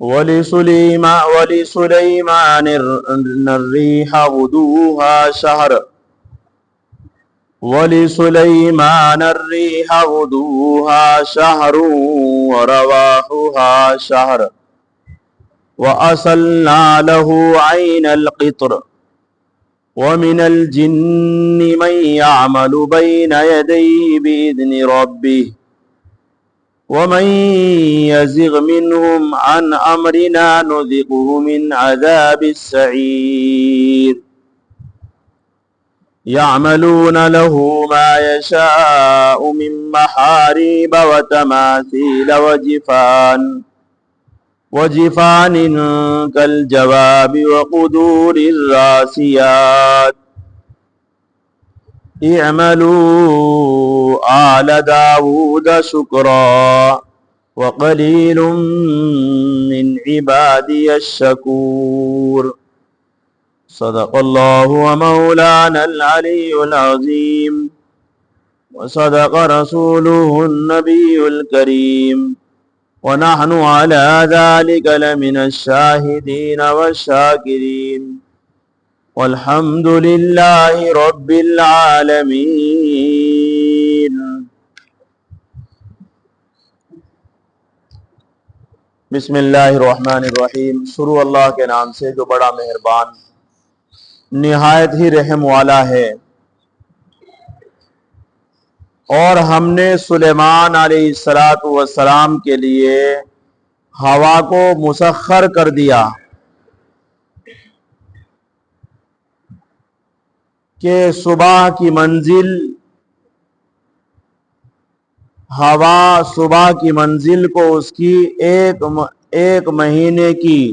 ولسليمان الريح غدوها شهر ورواحها شهر وأصلنا له عين القطر ومن الجن من يعمل بين يديه بإذن ربه ومن يزغ منهم عن أمرنا نذقه من عذاب السعير يعملون له ما يشاء من محاريب وتماثيل وجفان كالجواب وقدور الراسيات اعملوا آل داود شكرا وقليل من عبادي الشكور صدق الله ومولانا العلي العظيم وصدق رسوله النبي الكريم ونحن على ذلك لمن الشاهدين والشاكرين والحمد لله رب العالمين۔ بسم اللہ الرحمن الرحیم۔ شروع اللہ کے نام سے جو بڑا مہربان نہایت ہی رحم والا ہے۔ اور ہم نے سلیمان علیہ السلام کے لیے ہوا کو مسخر کر دیا کہ صبح کی منزل ہوا صبح کی منزل کو اس کی ایک مہینے کی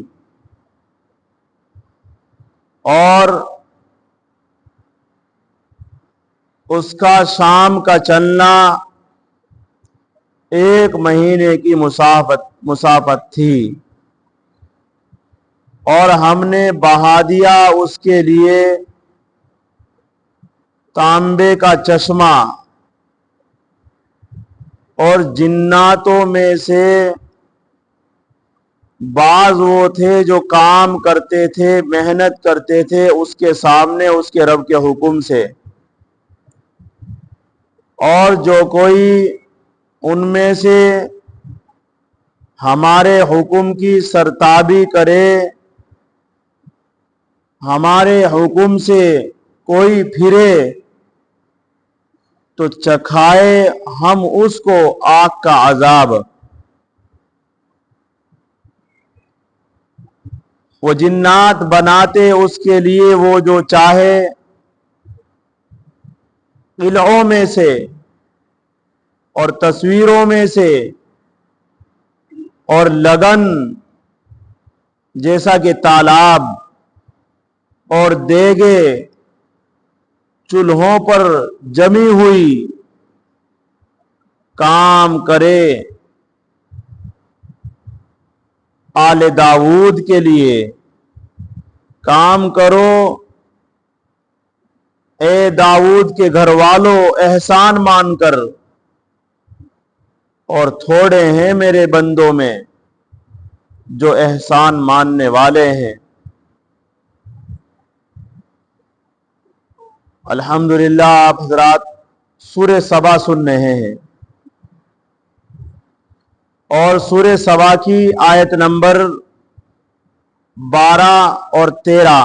اور اس کا شام کا چلنا ایک مہینے کی مسافت تھی، اور ہم نے بہا دیا اس کے لیے تانبے کا چشمہ، اور جناتوں میں سے بعض وہ تھے جو کام کرتے تھے، محنت کرتے تھے اس کے سامنے اس کے رب کے حکم سے، اور جو کوئی ان میں سے ہمارے حکم کی سرتابی کرے، ہمارے حکم سے کوئی پھرے تو چکھائے ہم اس کو آگ کا عذاب۔ وہ جنات بناتے اس کے لیے وہ جو چاہے قلعوں میں سے اور تصویروں میں سے، اور لگن جیسا کہ تالاب اور دیگے چولہوں پر جمی ہوئی کام کرے آل داود کے لیے۔ کام کرو اے داود کے گھر والوں احسان مان کر، اور تھوڑے ہیں میرے بندوں میں جو احسان ماننے والے ہیں۔ الحمدللہ آپ حضرات سورہ سبا سن رہے ہیں، اور سورہ سبا کی آیت نمبر 12 اور 13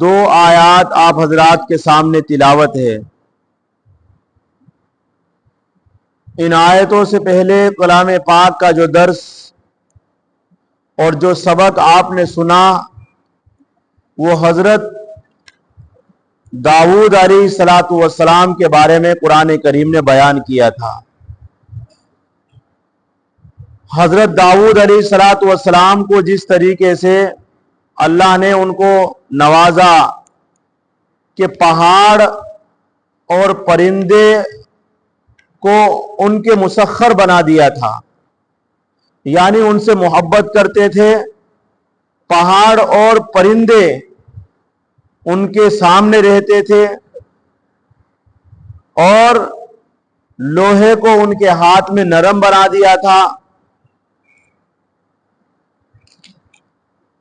دو آیات آپ حضرات کے سامنے تلاوت ہے۔ ان آیتوں سے پہلے کلام پاک کا جو درس اور جو سبق آپ نے سنا وہ حضرت داؤد علیہ السلام کے بارے میں قرآن کریم نے بیان کیا تھا۔ حضرت داؤد علیہ الصلوۃ والسلام کو جس طریقے سے اللہ نے ان کو نوازا کہ پہاڑ اور پرندے کو ان کے مسخر بنا دیا تھا، یعنی ان سے محبت کرتے تھے، پہاڑ اور پرندے ان کے سامنے رہتے تھے، اور لوہے کو ان کے ہاتھ میں نرم بنا دیا تھا۔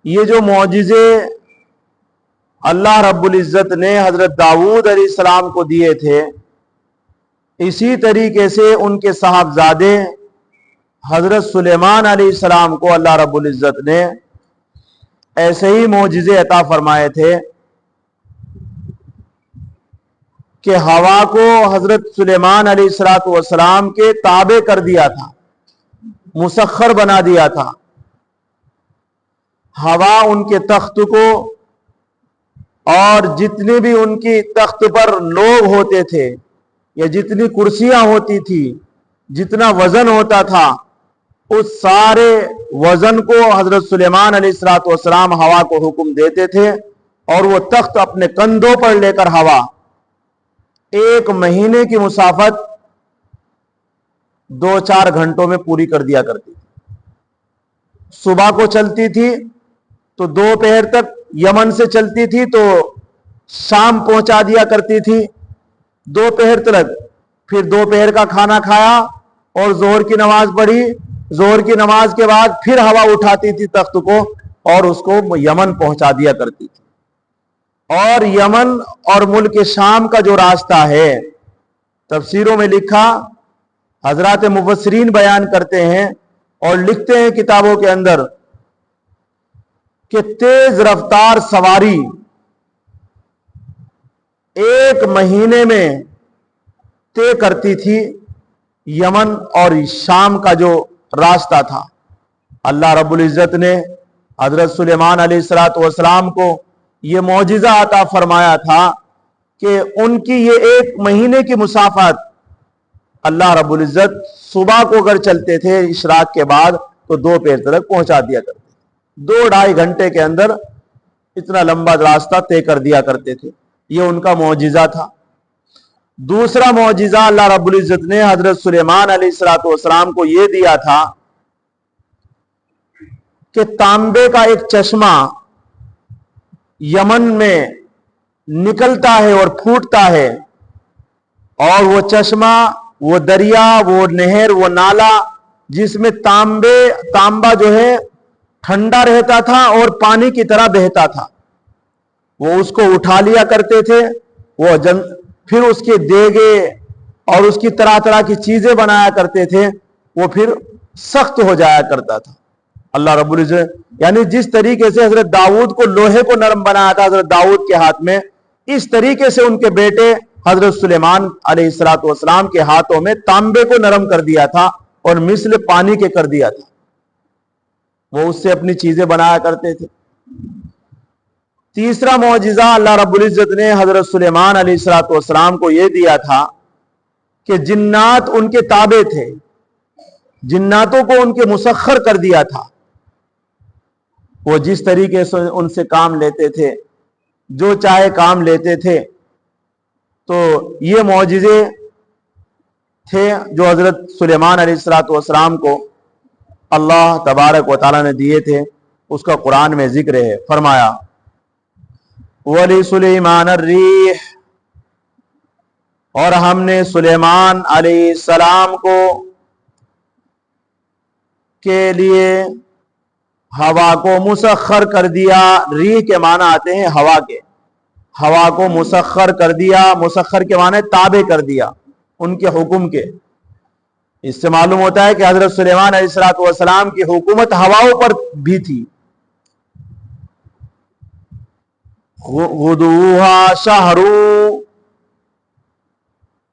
یہ جو معجزے اللہ رب العزت نے حضرت داؤد علیہ السلام کو دیے تھے، اسی طریقے سے ان کے صاحبزادے حضرت سلیمان علیہ السلام کو اللہ رب العزت نے ایسے ہی معجزے عطا فرمائے تھے کہ ہوا کو حضرت سلیمان علیہ السلام کے تابع کر دیا تھا، مسخر بنا دیا تھا۔ ہوا ان کے تخت کو اور جتنے بھی ان کی تخت پر لوگ ہوتے تھے یا جتنی کرسیاں ہوتی تھی، جتنا وزن ہوتا تھا، اس سارے وزن کو حضرت سلیمان علیہ السلام ہوا کو حکم دیتے تھے، اور وہ تخت اپنے کندھوں پر لے کر ہوا 1 مہینے کی مسافت 2-4 گھنٹوں میں پوری کر دیا کرتی تھی۔ صبح کو چلتی تھی تو دوپہر تک یمن سے چلتی تھی تو شام پہنچا دیا کرتی تھی دوپہر تک، پھر دوپہر کا کھانا کھایا اور ظہر کی نماز پڑھی، ظہر کی نماز کے بعد پھر ہوا اٹھاتی تھی تخت کو اور اس کو یمن پہنچا دیا کرتی تھی۔ اور یمن اور ملک شام کا جو راستہ ہے، تفسیروں میں لکھا، حضرات مفسرین بیان کرتے ہیں اور لکھتے ہیں کتابوں کے اندر کہ تیز رفتار سواری 1 مہینے میں طے کرتی تھی یمن اور شام کا جو راستہ تھا۔ اللہ رب العزت نے حضرت سلیمان علیہ السلام کو یہ معجزہ عطا فرمایا تھا کہ ان کی یہ 1 مہینے کی مسافت اللہ رب العزت صبح کو اگر چلتے تھے اشراق کے بعد تو دوپہر تک پہنچا دیا کرتے، 2-2.5 گھنٹے کے اندر اتنا لمبا راستہ طے کر دیا کرتے تھے۔ یہ ان کا معجزہ تھا۔ دوسرا معجزہ اللہ رب العزت نے حضرت سلیمان علیہ السلام کو یہ دیا تھا کہ تانبے کا ایک چشمہ یمن میں نکلتا ہے اور پھوٹتا ہے، اور وہ چشمہ، وہ دریا، وہ نہر، وہ نالا جس میں تانبا جو ہے ٹھنڈا رہتا تھا اور پانی کی طرح بہتا تھا، وہ اس کو اٹھا لیا کرتے تھے، پھر اس کے دیگے اور اس کی طرح طرح کی چیزیں بنایا کرتے تھے، وہ پھر سخت ہو جایا کرتا تھا۔ اللہ رب العزت یعنی جس طریقے سے حضرت داؤد کو لوہے کو نرم بنایا تھا حضرت داؤد کے ہاتھ میں، اس طریقے سے ان کے بیٹے حضرت سلیمان علیہ السلام کے ہاتھوں میں تانبے کو نرم کر دیا تھا اور مثل پانی کے کر دیا تھا، وہ اس سے اپنی چیزیں بنایا کرتے تھے۔ تیسرا معجزہ اللہ رب العزت نے حضرت سلیمان علیہ السلام کو یہ دیا تھا کہ جنات ان کے تابع تھے، جناتوں کو ان کے مسخر کر دیا تھا، وہ جس طریقے سے ان سے کام لیتے تھے، جو چاہے کام لیتے تھے۔ تو یہ معجزے تھے جو حضرت سلیمان علیہ السلام کو اللہ تبارک و تعالیٰ نے دیے تھے، اس کا قرآن میں ذکر ہے۔ فرمایا وَلِسُلَيْمَانَ الرِّيحَ، اور ہم نے سلیمان علیہ السلام کو کے لیے ہوا کو مسخر کر دیا۔ ریح کے معنی آتے ہیں ہوا کے، ہوا کو مسخر کر دیا، مسخر کے معنی تابع کر دیا ان کے حکم کے۔ اس سے معلوم ہوتا ہے کہ حضرت سلیمان علیہ السلام کی حکومت ہواؤں پر بھی تھی۔ غدوہا شہر،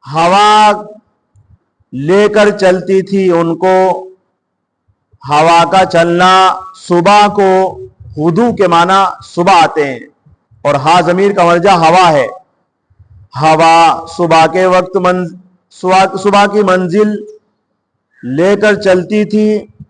ہوا لے کر چلتی تھی ان کو، ہوا کا چلنا صبح کو، غدو کے معنی صبح آتے ہیں اور ہا ضمیر کا مرجع ہوا ہے۔ ہوا صبح کے وقت صبح کی منزل لے کر چلتی تھی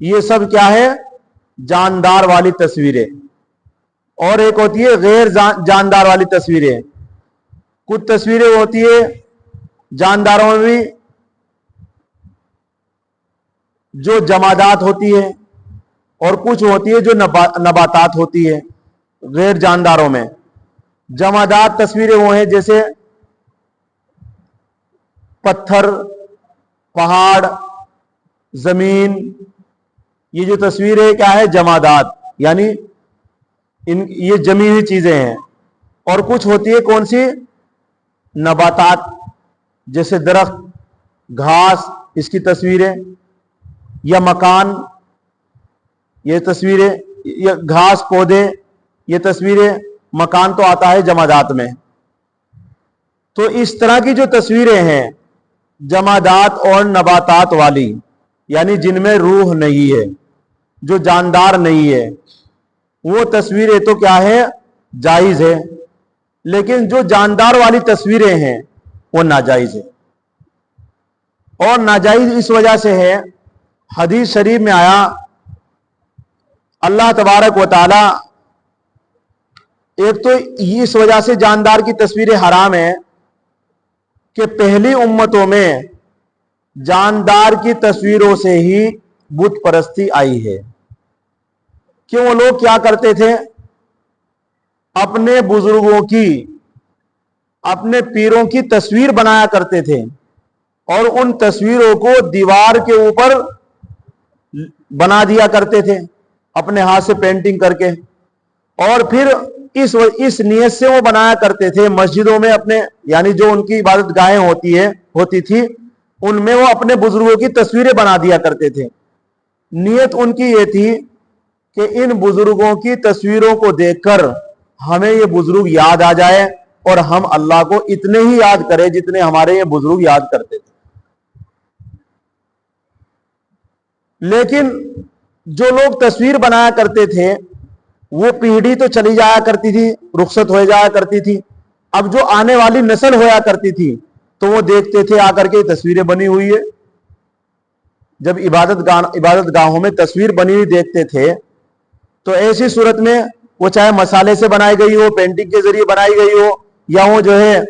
یہ سب کیا ہے؟ جاندار والی تصویریں. اور ایک ہوتی ہے غیر جاندار والی تصویریں. کچھ تصویریں ہوتی ہے جانداروں میں بھی جو جمادات ہوتی ہے، اور کچھ ہوتی ہے جو نباتات ہوتی ہے. غیر جانداروں میں جمادات تصویریں وہ ہیں جیسے پتھر، پہاڑ، زمین. یہ جو تصویریں کیا ہے؟ جمادات، یعنی یہ جمی ہوئی چیزیں ہیں. اور کچھ ہوتی ہے کون سی؟ نباتات، جیسے درخت، گھاس، اس کی تصویریں، یا مکان، یہ تصویریں، یا گھاس پودے، یہ تصویریں. مکان تو آتا ہے جمادات میں. تو اس طرح کی جو تصویریں ہیں جمادات اور نباتات والی، یعنی جن میں روح نہیں ہے، جو جاندار نہیں ہے، وہ تصویریں تو کیا ہے؟ جائز ہے. لیکن جو جاندار والی تصویریں ہیں وہ ناجائز ہے. اور ناجائز اس وجہ سے ہے، حدیث شریف میں آیا اللہ تبارک و تعالی، ایک تو اس وجہ سے جاندار کی تصویریں حرام ہیں کہ پہلی امتوں میں جاندار کی تصویروں سے ہی بت پرستی آئی ہے. کہ وہ لوگ کیا کرتے تھے؟ اپنے بزرگوں کی، اپنے پیروں کی تصویر بنایا کرتے تھے، اور ان تصویروں کو دیوار کے اوپر بنا دیا کرتے تھے اپنے ہاتھ سے پینٹنگ کر کے. اور پھر اس نیت سے وہ بنایا کرتے تھے مسجدوں میں اپنے، یعنی جو ان کی عبادت گاہیں ہوتی تھی ان میں وہ اپنے بزرگوں کی تصویریں بنا دیا کرتے تھے. نیت ان کی یہ تھی کہ ان بزرگوں کی تصویروں کو دیکھ کر ہمیں یہ بزرگ یاد آ جائے، اور ہم اللہ کو اتنے ہی یاد کریں جتنے ہمارے یہ بزرگ یاد کرتے تھے. لیکن جو لوگ تصویر بنایا کرتے تھے وہ پیڑھی تو چلی جایا کرتی تھی، رخصت ہو جایا کرتی تھی. اب جو آنے والی نسل ہویا کرتی تھی تو وہ دیکھتے تھے آ کر کے تصویریں بنی ہوئی ہے. جب عبادت گاہوں میں تصویر بنی ہوئی دیکھتے تھے تو ایسی صورت میں وہ چاہے مسالے سے بنائی گئی ہو، پینٹنگ کے ذریعے بنائی گئی ہو، یا وہ جو ہے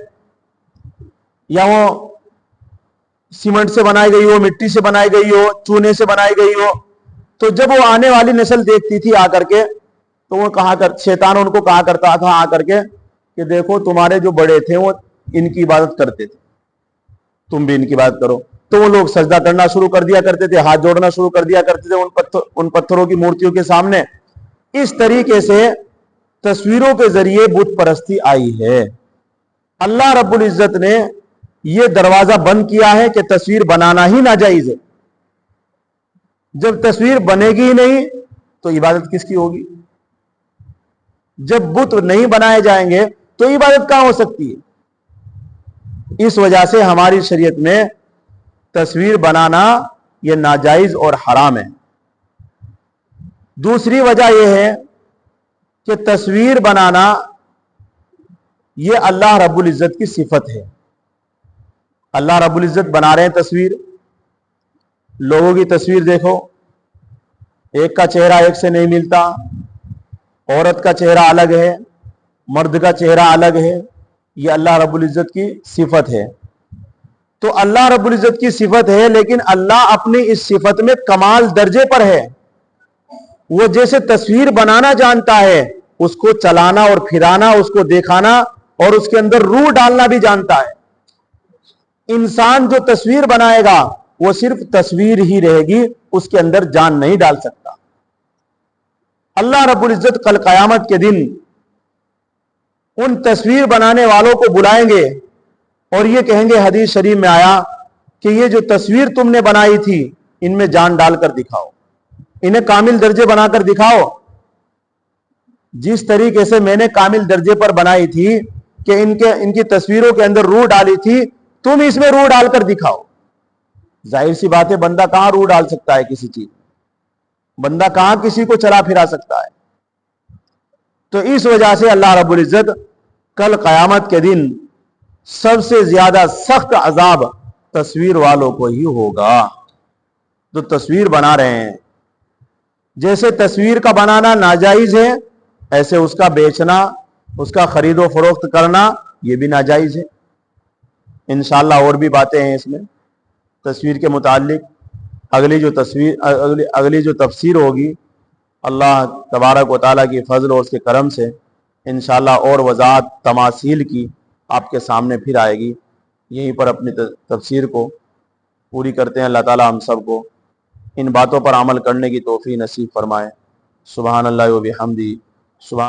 یا وہ سیمنٹ سے بنائی گئی ہو، مٹی سے بنائی گئی ہو، چونے سے بنائی گئی ہو، تو جب وہ آنے والی نسل دیکھتی تھی آ کر کے تو وہ شیطان ان کو کہا کرتا تھا آ کر کے کہ دیکھو تمہارے جو بڑے تھے وہ ان کی عبادت کرتے تھے، تم بھی ان کی عبادت کرو. تو وہ لوگ سجدہ کرنا شروع کر دیا کرتے تھے، ہاتھ جوڑنا شروع کر دیا کرتے تھے ان پتھروں کی مورتیوں کے سامنے. اس طریقے سے تصویروں کے ذریعے بت پرستی آئی ہے. اللہ رب العزت نے یہ دروازہ بند کیا ہے کہ تصویر بنانا ہی ناجائز ہے. جب تصویر بنے گی ہی نہیں تو عبادت کس کی ہوگی؟ جب بت نہیں بنائے جائیں گے تو عبادت کہاں ہو سکتی ہے؟ اس وجہ سے ہماری شریعت میں تصویر بنانا یہ ناجائز اور حرام ہے. دوسری وجہ یہ ہے کہ تصویر بنانا یہ اللہ رب العزت کی صفت ہے. اللہ رب العزت بنا رہے ہیں تصویر. لوگوں کی تصویر دیکھو، ایک کا چہرہ ایک سے نہیں ملتا، عورت کا چہرہ الگ ہے، مرد کا چہرہ الگ ہے. یہ اللہ رب العزت کی صفت ہے. تو اللہ رب العزت کی صفت ہے، لیکن اللہ اپنی اس صفت میں کمال درجے پر ہے. وہ جیسے تصویر بنانا جانتا ہے، اس کو چلانا اور پھرانا، اس کو دکھانا اور اس کے اندر روح ڈالنا بھی جانتا ہے. انسان جو تصویر بنائے گا وہ صرف تصویر ہی رہے گی، اس کے اندر جان نہیں ڈال سکتا. اللہ رب العزت کل قیامت کے دن ان تصویر بنانے والوں کو بلائیں گے اور یہ کہیں گے، حدیث شریف میں آیا کہ یہ جو تصویر تم نے بنائی تھی ان میں جان ڈال کر دکھاؤ، انہیں کامل درجے بنا کر دکھاؤ. جس طریقے سے میں نے کامل درجے پر بنائی تھی کہ ان کی تصویروں کے اندر روح ڈالی تھی، تم اس میں روح ڈال کر دکھاؤ. ظاہر سی بات ہے بندہ کہاں روح ڈال سکتا ہے کسی چیز، بندہ کہاں کسی کو چلا پھرا سکتا ہے. تو اس وجہ سے اللہ رب العزت کل قیامت کے دن سب سے زیادہ سخت عذاب تصویر والوں کو ہی ہوگا. جو تصویر بنا رہے ہیں جیسے تصویر کا بنانا ناجائز ہے، ایسے اس کا بیچنا، اس کا خرید و فروخت کرنا یہ بھی ناجائز ہے۔ انشاءاللہ اور بھی باتیں ہیں اس میں تصویر کے متعلق۔ اگلی جو تفسیر ہوگی اللہ تبارک و تعالیٰ کی فضل اور اس کے کرم سے انشاءاللہ اور وضاحت تماثیل کی آپ کے سامنے پھر آئے گی۔ یہیں پر اپنی تفسیر کو پوری کرتے ہیں۔ اللہ تعالیٰ ہم سب کو ان باتوں پر عمل کرنے کی توفیق نصیب فرمائے۔ سبحان اللہ و بحمدہ، سبحان